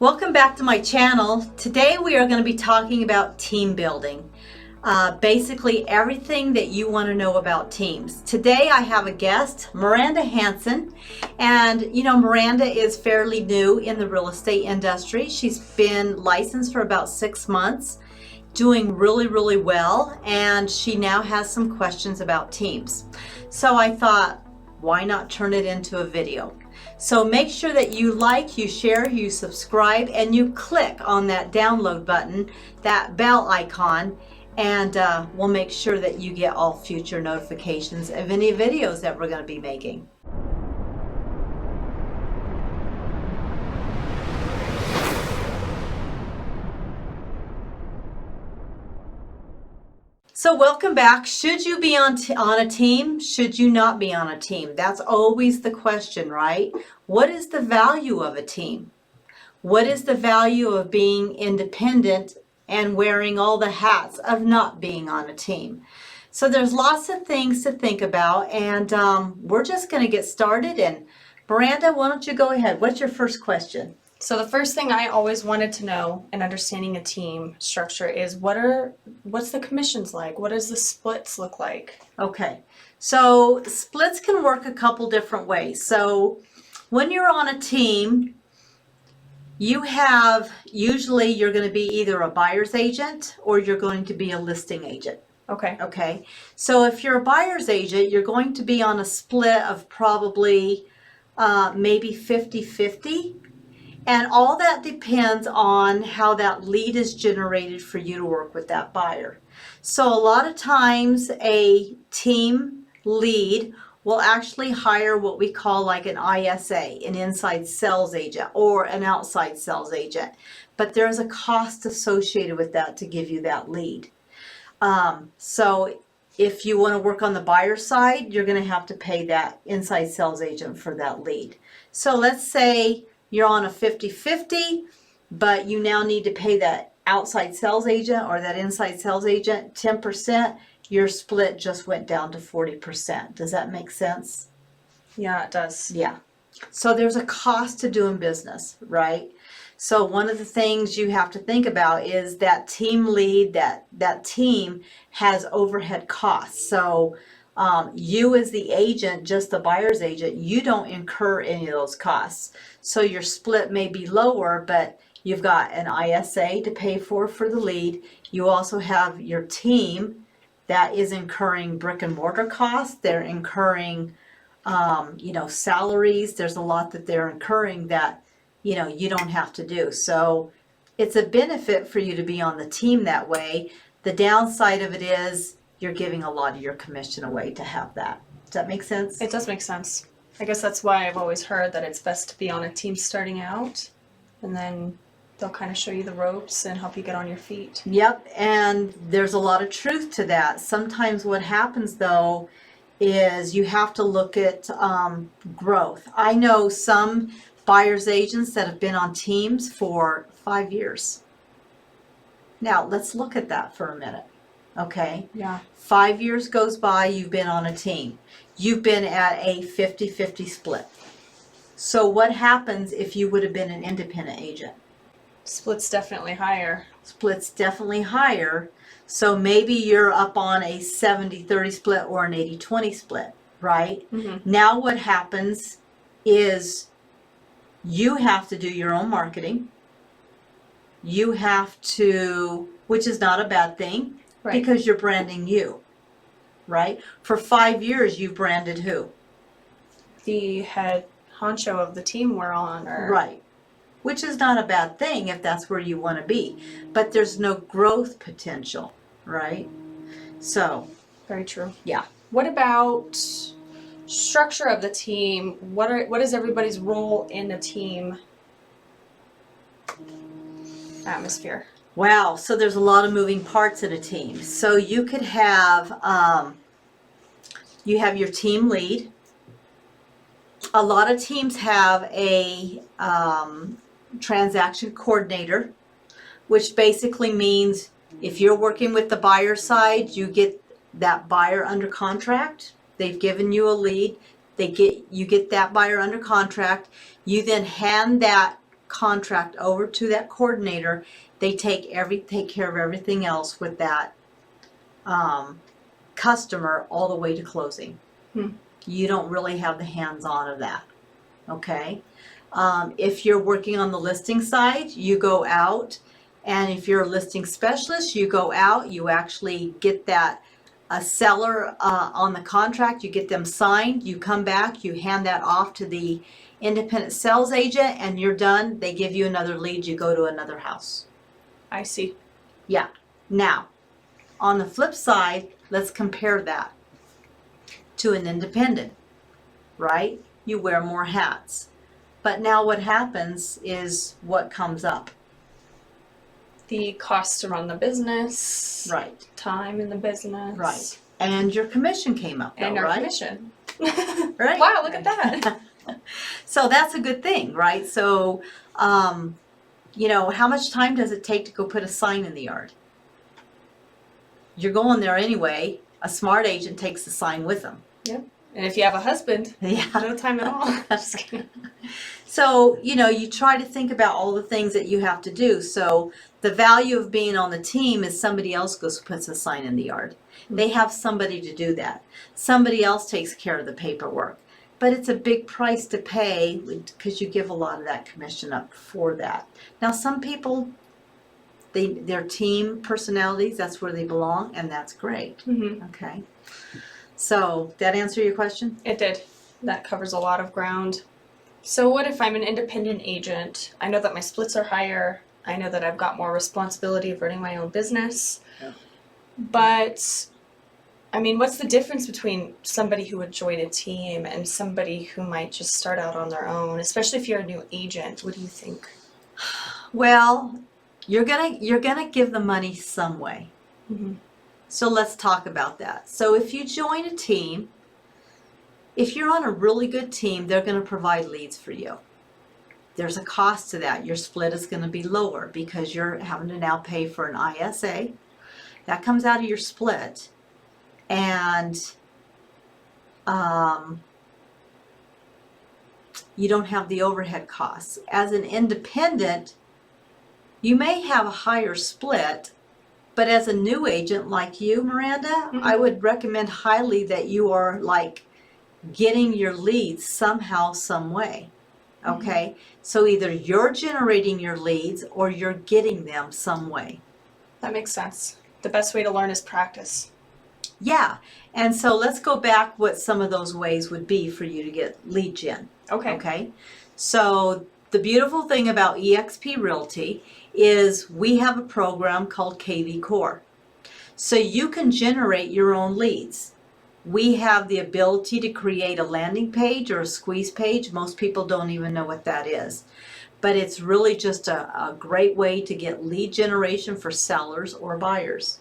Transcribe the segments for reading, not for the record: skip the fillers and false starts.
Welcome back to my channel. Today we are going to be talking about team building. Basically everything that you want to know about teams. Today I have a guest, Miranda HANSON, and you know Miranda is fairly new in the real estate industry. She's been licensed for about 6 months, doing really well, and she now has some questions about teams. So I thought, why not turn it into a video? So make sure that you like, you share, you subscribe, and you click on that download button, that bell icon, and we'll make sure that you get all future notifications of any videos that we're going to be making. So welcome back. Should you be on a team? Should you not be on a team? That's always the question, right? What is the value of a team? What is the value of being independent and wearing all the hats of not being on a team? So there's lots of things to think about, and we're just going to get started. And Miranda, why don't you go ahead? What's your first question? So the first thing I always wanted to know in understanding a team structure is what's the commissions like? What does the splits look like? Okay, so splits can work a couple different ways. So when you're on a team, usually you're going to be either a buyer's agent or you're going to be a listing agent. Okay. So if you're a buyer's agent, you're going to be on a split of probably maybe 50-50. And all that depends on how that lead is generated for you to work with that buyer. So a lot of times a team lead will actually hire what we call like an ISA, an inside sales agent, or an outside sales agent. But there's a cost associated with that to give you that lead. So if you want to work on the buyer side, you're going to have to pay that inside sales agent for that lead. So let's say you're on a 50-50, but you now need to pay that outside sales agent or that inside sales agent 10%. Your split just went down to 40%. Does that make sense? Yeah, it does. Yeah. So there's a cost to doing business, right? So one of the things you have to think about is that team lead, that team has overhead costs. So you as the agent, just the buyer's agent, you don't incur any of those costs. So your split may be lower, but you've got an ISA to pay for the lead. You also have your team that is incurring brick and mortar costs. They're incurring, salaries. There's a lot that they're incurring that, you don't have to do. So it's a benefit for you to be on the team that way. The downside of it is you're giving a lot of your commission away to have that. Does that make sense? It does make sense. I guess that's why I've always heard that it's best to be on a team starting out, and then they'll kind of show you the ropes and help you get on your feet. Yep, and there's a lot of truth to that. Sometimes what happens though is you have to look at growth. I know some buyer's agents that have been on teams for 5 years. Now let's look at that for a minute. Okay. Yeah. 5 years goes by, you've been on a team. You've been at a 50-50 split. So what happens if you would have been an independent agent? Split's definitely higher. Split's definitely higher. So maybe you're up on a 70-30 split or an 80-20 split, right? Mm-hmm. Now what happens is you have to do your own marketing. You have to, which is not a bad thing. Right. Because you're branding you, right? For 5 years, you've branded who? The head honcho of the team we're on. Right. Which is not a bad thing if that's where you want to be. But there's no growth potential, right? So. Very true. Yeah. What about structure of the team? What is everybody's role in the team atmosphere? Wow, so there's a lot of moving parts in a team. So you could have, you have your team lead. A lot of teams have a transaction coordinator, which basically means if you're working with the buyer side, you get that buyer under contract. They've given you a lead. You get that buyer under contract. You then hand that contract over to that coordinator, they take care of everything else with that customer all the way to closing. You don't really have the hands-on of that, okay? If you're working on the listing side, you go out, and if you're a listing specialist, you go out, you actually get that a seller on the contract, you get them signed, you come back, you hand that off to the independent sales agent, and you're done. They give you another lead, you go to another house. I see. Yeah. Now, on the flip side, let's compare that to an independent, right? You wear more hats. But now what happens is what comes up. The cost to run the business. Right. Time in the business. Right. And your commission came up, though, and our right? commission. Right. Wow, look at that. So that's a good thing, right? So, you know, how much time does it take to go put a sign in the yard? You're going there anyway. A smart agent takes the sign with them. Yep. And if you have a husband, Yeah. no time at all. Just kidding. So, you know, you try to think about all the things that you have to do. So the value of being on the team is somebody else goes puts a sign in the yard. They have somebody to do that. Somebody else takes care of the paperwork. But it's a big price to pay because you give a lot of that commission up for that. Now, some people, their team personalities, that's where they belong, and that's great. Okay. So, that answer your question? It did. That covers a lot of ground. So what if I'm an independent agent? I know that my splits are higher. I know that I've got more responsibility of running my own business. Yeah. But, I mean, what's the difference between somebody who would join a team and somebody who might just start out on their own, especially if you're a new agent? What do you think? Well, you're gonna give the money some way. So let's talk about that. So if you join a team, if you're on a really good team, they're going to provide leads for you. There's a cost to that. Your split is going to be lower because you're having to now pay for an ISA. That comes out of your split. And you don't have the overhead costs. As an independent, you may have a higher split, but as a new agent like you, Miranda, I would recommend highly that you are like getting your leads somehow, some way. Okay? So either you're generating your leads or you're getting them some way. That makes sense. The best way to learn is practice. Yeah. And so let's go back what some of those ways would be for you to get lead gen. Okay. Okay? So the beautiful thing about eXp Realty is we have a program called KV Core. So you can generate your own leads. We have the ability to create a landing page or a squeeze page. Most people don't even know what that is. But it's really just a great way to get lead generation for sellers or buyers.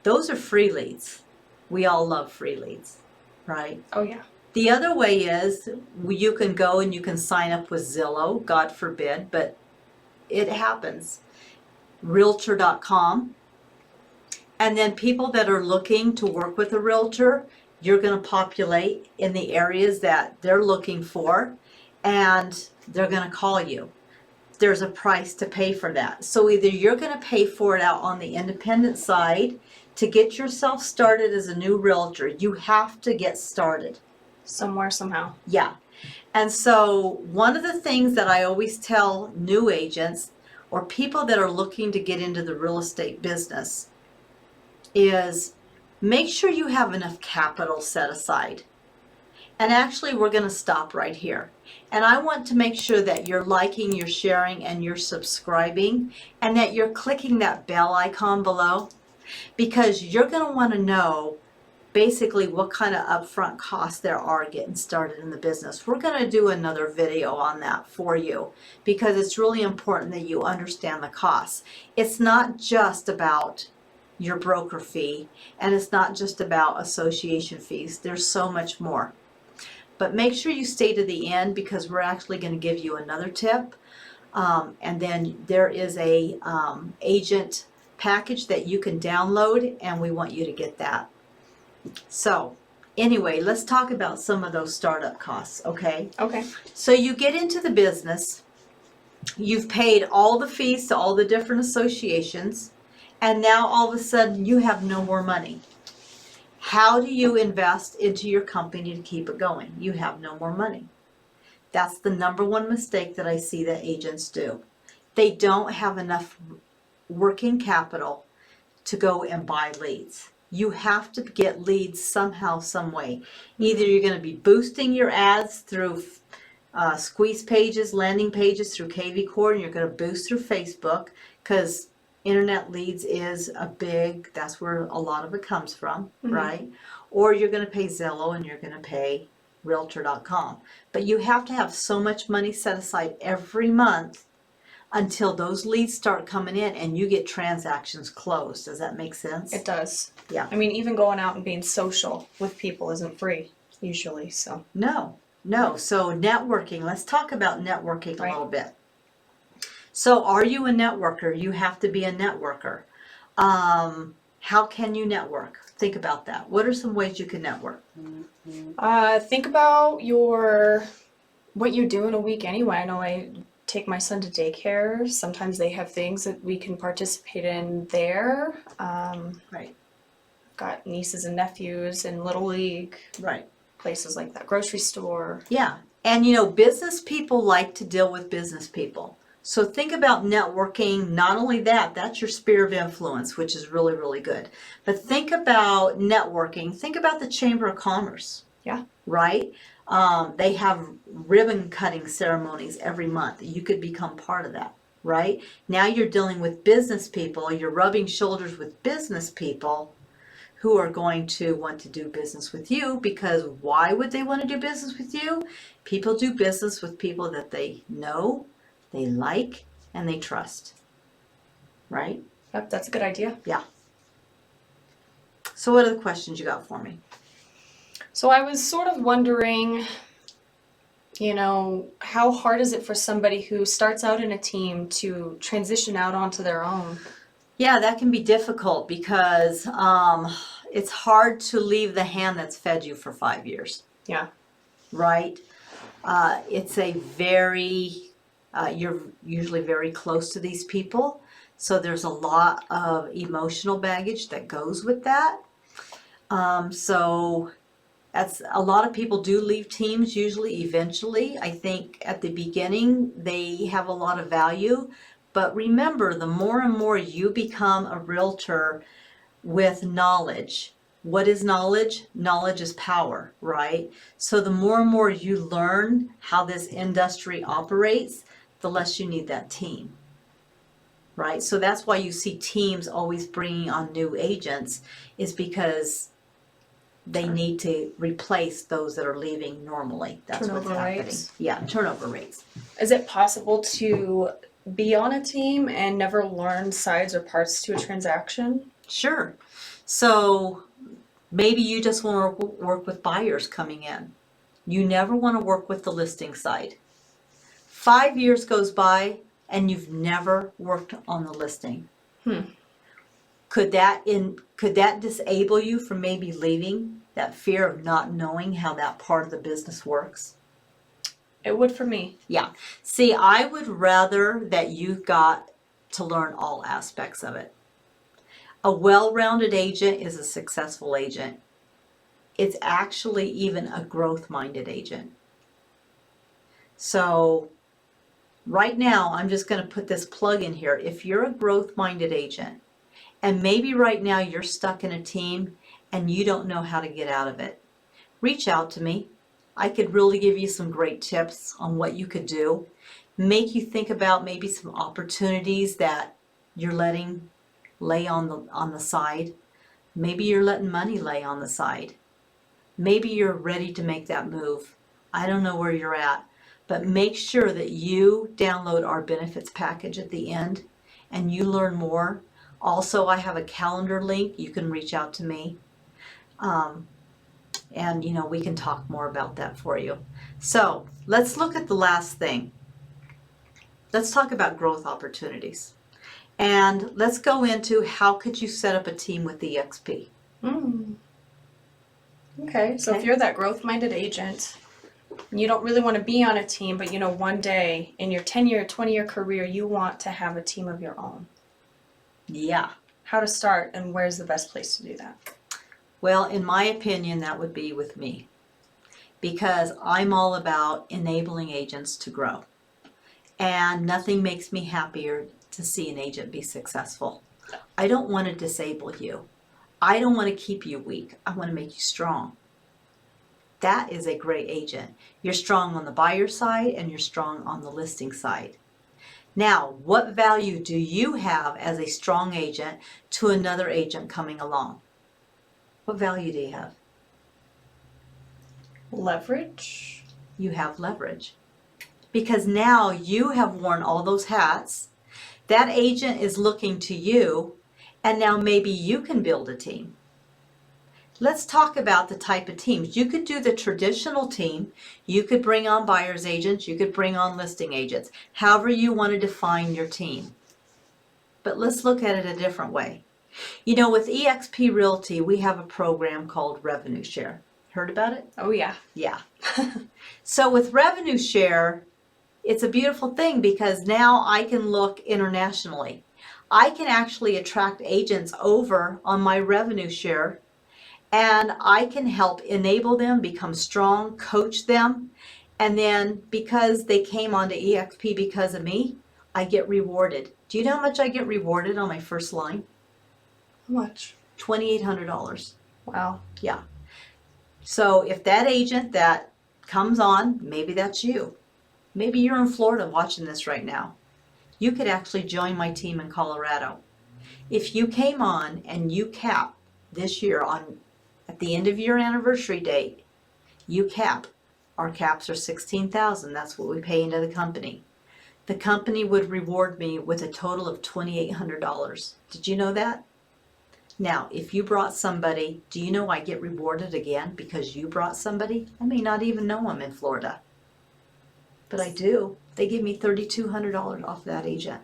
Those are free leads. We all love free leads, right? Oh, yeah. The other way is you can go and you can sign up with Zillow, God forbid, but it happens. Realtor.com. And then people that are looking to work with a realtor, you're going to populate in the areas that they're looking for, and they're going to call you. There's a price to pay for that. So either you're going to pay for it out on the independent side to get yourself started as a new realtor. You have to get started. Somewhere, somehow. Yeah. And so one of the things that I always tell new agents or people that are looking to get into the real estate business is make sure you have enough capital set aside. And actually, we're going to stop right here. And I want to make sure that you're liking, you're sharing, and you're subscribing, and that you're clicking that bell icon below, because you're going to want to know basically what kind of upfront costs there are getting started in the business. We're going to do another video on that for you because it's really important that you understand the costs. It's not just about your broker fee, and it's not just about association fees. There's so much more. But make sure you stay to the end because we're actually going to give you another tip. And then there is a agent package that you can download, and we want you to get that. So anyway, let's talk about some of those startup costs, okay? Okay. So you get into the business, You've paid all the fees to all the different associations, and now all of a sudden you have no more money. How do you invest into your company to keep it going? You have no more money. That's the number one mistake that I see that agents do. They don't have enough working capital to go and buy leads. You have to get leads somehow, some way. Either you're going to be boosting your ads through squeeze pages, landing pages through KV Core, and you're going to boost through Facebook, because internet leads is that's where a lot of it comes from, right? Or you're going to pay Zillow and you're going to pay Realtor.com. But you have to have so much money set aside every month until those leads start coming in and you get transactions closed. Does that make sense? It does. Yeah. I mean, even going out and being social with people isn't free usually, so. No. So networking, let's talk about networking a Right. little bit. So are you a networker? You have to be a networker. How can you network? Think about that. What are some ways you can network? Think about what you do in a week anyway. I know I take my son to daycare. Sometimes they have things that we can participate in there. Right. Got nieces and nephews in Little League, Right. places like that, grocery store. Yeah. And you know, business people like to deal with business people. So think about networking. Not only that, that's your sphere of influence, which is really, really good. But think about networking. Think about the Chamber of Commerce. Yeah. Right? They have ribbon cutting ceremonies every month. You could become part of that, right? Now you're dealing with business people. You're rubbing shoulders with business people who are going to want to do business with you, because why would they want to do business with you? People do business with people that they know, they like, and they trust, right? Yep, that's a good idea. Yeah. So what are the questions you got for me? So I was sort of wondering, how hard is it for somebody who starts out in a team to transition out onto their own? Yeah, that can be difficult because it's hard to leave the hand that's fed you for 5 years. Yeah. Right? It's a you're usually very close to these people. So there's a lot of emotional baggage that goes with that. So that's a lot of people do leave teams usually eventually. I think at the beginning they have a lot of value. But remember, the more and more you become a realtor with knowledge. What is knowledge? Knowledge is power, right? So the more and more you learn how this industry operates, the less you need that team, right? So that's why you see teams always bringing on new agents, is because they need to replace those that are leaving normally. That's what's Turnover happening. rates. Yeah, turnover rates. Is it possible to be on a team and never learn sides or parts to a transaction? Sure. So maybe you just want to work with buyers coming in. You never want to work with the listing side. 5 years goes by and you've never worked on the listing. Could that disable you from maybe leaving? That fear of not knowing how that part of the business works? It would for me. Yeah. See, I would rather that you got to learn all aspects of it. A well-rounded agent is a successful agent. It's actually even a growth-minded agent. So right now, I'm just going to put this plug in here. If you're a growth-minded agent, and maybe right now you're stuck in a team and you don't know how to get out of it, reach out to me. I could really give you some great tips on what you could do. Make you think about maybe some opportunities that you're letting lay on the side. Maybe you're letting money lay on the side. Maybe you're ready to make that move. I don't know where you're at, but make sure that you download our benefits package at the end and you learn more. Also, I have a calendar link. You can reach out to me. And we can talk more about that for you. So let's look at the last thing. Let's talk about growth opportunities. And let's go into how could you set up a team with EXP. Okay, so if you're that growth-minded agent, You don't really want to be on a team, but one day in your 10-year, 20-year career, you want to have a team of your own. Yeah. How to start and where's the best place to do that? Well, in my opinion, that would be with me, because I'm all about enabling agents to grow. And nothing makes me happier to see an agent be successful. I don't want to disable you. I don't want to keep you weak. I want to make you strong. That is a great agent. You're strong on the buyer side and you're strong on the listing side. Now, what value do you have as a strong agent to another agent coming along? What value do you have? Leverage. You have leverage. Because now you have worn all those hats. That agent is looking to you, and now maybe you can build a team. Let's talk about the type of teams. You could do the traditional team. You could bring on buyer's agents. You could bring on listing agents. However you want to define your team. But let's look at it a different way. With eXp Realty, we have a program called Revenue Share. Heard about it? Oh, yeah. Yeah. So with Revenue Share, it's a beautiful thing because now I can look internationally. I can actually attract agents over on my Revenue Share, and I can help enable them, become strong, coach them. And then because they came onto eXp because of me, I get rewarded. Do you know how much I get rewarded on my first line? How much? $2,800. Wow. Yeah. So if that agent that comes on, maybe that's you. Maybe you're in Florida watching this right now. You could actually join my team in Colorado. If you came on and you cap this year at the end of your anniversary date, you cap. Our caps are $16,000. That's what we pay into the company. The company would reward me with a total of $2,800. Did you know that? Now, if you brought somebody, do you know I get rewarded again because you brought somebody? I may not even know I'm in Florida. But I do. They give me $3,200 off that agent.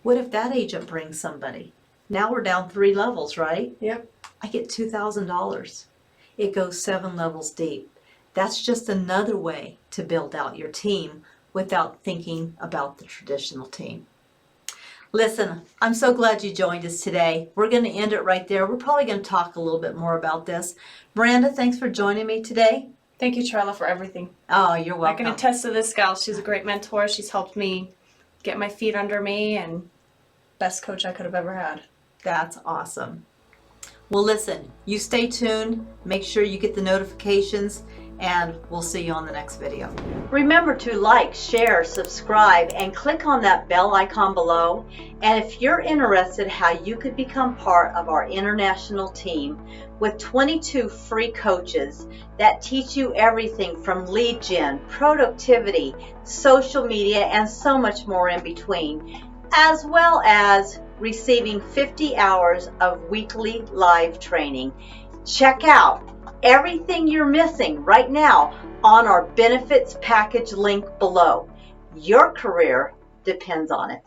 What if that agent brings somebody? Now we're down 3 levels, right? Yep. I get $2,000. It goes 7 levels deep. That's just another way to build out your team without thinking about the traditional team. Listen, I'm so glad you joined us today. We're going to end it right there. We're probably going to talk a little bit more about this. Miranda, thanks for joining me today. Thank you, Charla, for everything. Oh, you're welcome. I can attest to this gal. She's a great mentor. She's helped me get my feet under me, and best coach I could have ever had. That's awesome. Well, listen, you stay tuned. Make sure you get the notifications, and we'll see you on the next video. Remember to like, share, subscribe, and click on that bell icon below. And if you're interested how you could become part of our international team with 22 free coaches that teach you everything from lead gen, productivity, social media, and so much more in between, as well as receiving 50 hours of weekly live training. Check out everything you're missing right now on our benefits package link below. Your career depends on it.